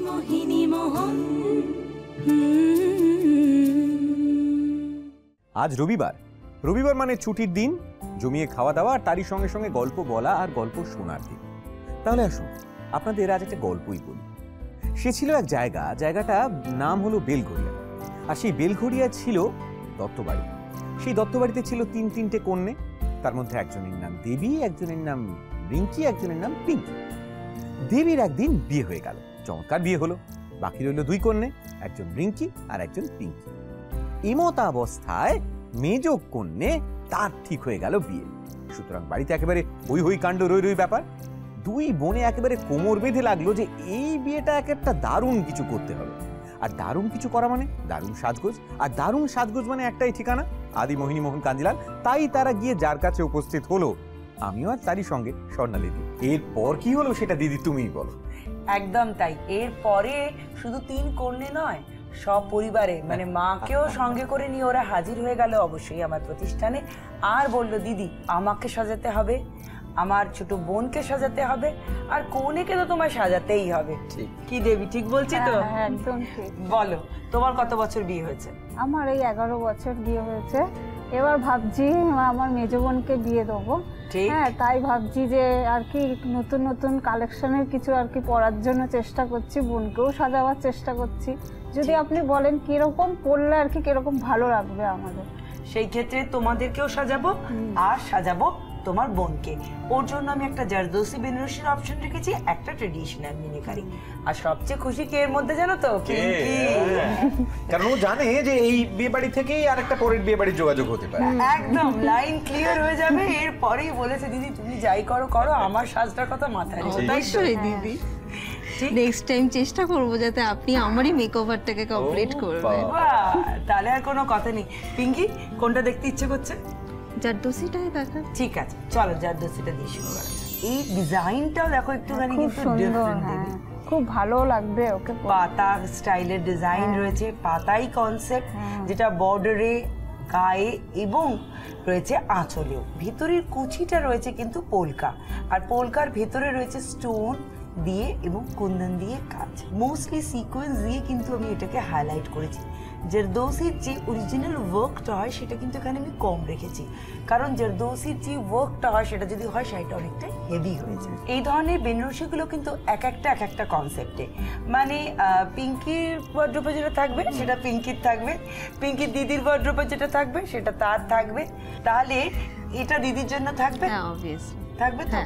মোহিনী মোহন। আজ রবিবার, রবিবার মানে ছুটির দিন, জমিয়ে খাওয়া দাওয়া আর তারই সঙ্গে সঙ্গে গল্প বলা আর গল্প শোনার দিন। তাহলে আসুন আপনাদের আজ একটা গল্পই বলি। সে ছিল এক জায়গাটা নাম হলো বেলঘড়িয়া। আর সেই বেলঘড়িয়া ছিল দত্তবাড়ি। সেই দত্তবাড়িতে ছিল তিনটে কন্যে। তার মধ্যে একজনের নাম দেবী, একজনের নাম রিঙ্কি, একজনের নাম পিঙ্কি। দেবীর একদিন বিয়ে হয়ে গেল, চমৎকার বিয়ে হলো। বাকি রইল দুই কন্যে, একজন রিঙ্কি আর একজন পিঙ্কি। এমতাবস্থায় মেজ কন্যে তার ঠিক হয়ে গেল বিয়ে। সুতরাং বাড়িতে একেবারে হই হই কাণ্ড, রই ব্যাপার। দুই বোনে একেবারে কোমর বেঁধে লাগলো যে এই বিয়েটা একটা দারুণ কিছু করতে হবে। আর দারুণ কিছু করা মানে দারুণ সাজগোজ, আর দারুণ সাজগোজ মানে একটাই ঠিকানা, আদি মোহিনী মোহন কাঞ্জিলাল। তাই তারা গিয়ে যার কাছে উপস্থিত হলো, আমিও আর তারই সঙ্গে স্বর্ণালী। এরপর কি হলো সেটা দিদি তুমিই বলো। একদম তাই। এরপরে শুধু তিন কন্যে নয়, সব পরিবারে মানে মাকেও সঙ্গে করে নিয়ে ওরা হাজির হয়ে গেল অবশ্যই আমার প্রতিষ্ঠানে। আর বলল, দিদি আমাকে সাজাতে হবে, আমার ছোট বোনকে সাজাতে হবে, আর কনেকে তো তোমায় সাজাতেই হবে। কি দেবী, ঠিক বলছি তো? একদম ঠিক। বলো, তোমার কত বছর বিয়ে হয়েছে? আমার এই 11 বছর বিয়ে হয়েছে। এবার ভাবছি আমার মেজ বোনকে বিয়ে দেবো। হ্যাঁ, তাই ভাবছি যে আর কি নতুন নতুন কালেকশনের কিছু আর কি পরার জন্য চেষ্টা করছি, বোনকেও সাজাবার চেষ্টা করছি। যদি আপনি বলেন কিরকম পরলে আর কি কিরকম ভালো লাগবে আমাদের, সেই ক্ষেত্রে তোমাদেরকেও সাজাবো আর সাজাবো তোমার বোনকে। ওর জন্য আমি একটা জারদৌসি বেনারসির অপশন রেখেছি, একটা ট্রেডিশনাল মিনিকারি। আর সবচেয়ে খুশি কে এর মধ্যে জানো তো? পিঙ্কি। কারণ ও জানে যে এই বিয়ে বাড়ি থেকেই আরেকটা পরের বিয়ে বাড়ির যোগাযোগ হতে পারে। একদম লাইন ক্লিয়ার হয়ে যাবে। এরপরেই বলেছে, দিদি তুমি যাই করো করো, আমার সাজটার কথা মাথায় রেখো। অবশ্যই দিদি, নেক্সট টাইম চেষ্টা করব যাতে আপনি আমারই মেকওভারটাকে কমপ্লিট করবেন। বাহ, তাহলে আর কোনো কথা নেই। পিঙ্কি, কোনটা দেখতে ইচ্ছে করছে? জারদৌসিটাই দেখা। ঠিক আছে, চলো জারদৌসিটা দিয়ে শুরু করা যাক। এই ডিজাইনটাও দেখো একটুখানি কিন্তু ডিফারেন্ট, খুব ভালো লাগবে ওকে। পাতা স্টাইলের ডিজাইন রয়েছে, পাতাই কনসেপ্ট, যেটা বর্ডারে, গায়ে এবং রয়েছে আঁচলেও। ভিতরের কুচিটা রয়েছে কিন্তু পোলকা, আর পোলকার ভেতরে রয়েছে স্টোন দিয়ে এবং কুন্দন দিয়ে কাজ, মোস্টলি সিকোয়েন্স দিয়ে কিন্তু আমি এটাকে হাইলাইট করেছি। জারদৌসির যে অরিজিনাল ওয়ার্কটা হয় সেটা কিন্তু এখানে আমি কম রেখেছি, কারণ জারদৌসির যে ওয়ার্কটা হয় সেটা যদি হয় সেটা অনেকটা হেভি হয়ে যায়। এই ধরনের বেনারসিগুলো কিন্তু এক একটা কনসেপ্টে, মানে পিঙ্কির ওয়ার্ড্রোবে যেটা থাকবে সেটা পিঙ্কির থাকবে, পিঙ্কির দিদির ওয়ার্ড্রোবে যেটা থাকবে সেটা তার থাকবে। তাহলে এটা দিদির জন্য থাকবে, হ্যাঁ অবভিয়াসলি থাকবে তো?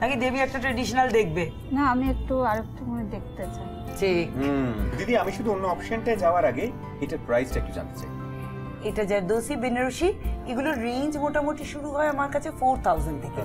নাকি দেবী একটা ট্রেডিশনাল দেখবে? না, আমি একটু আরেকটু মনে দেখতে চাই। ঠিক। দিদি, আমি শুধু অন্য অপশনটায় যাওয়ার আগে এটার প্রাইসটা একটু জানতে চাই। এটা জারদৌসি বেনারসি, এগুলোর রেঞ্জ মোটামুটি শুরু হয় আমার কাছে 4000 থেকে।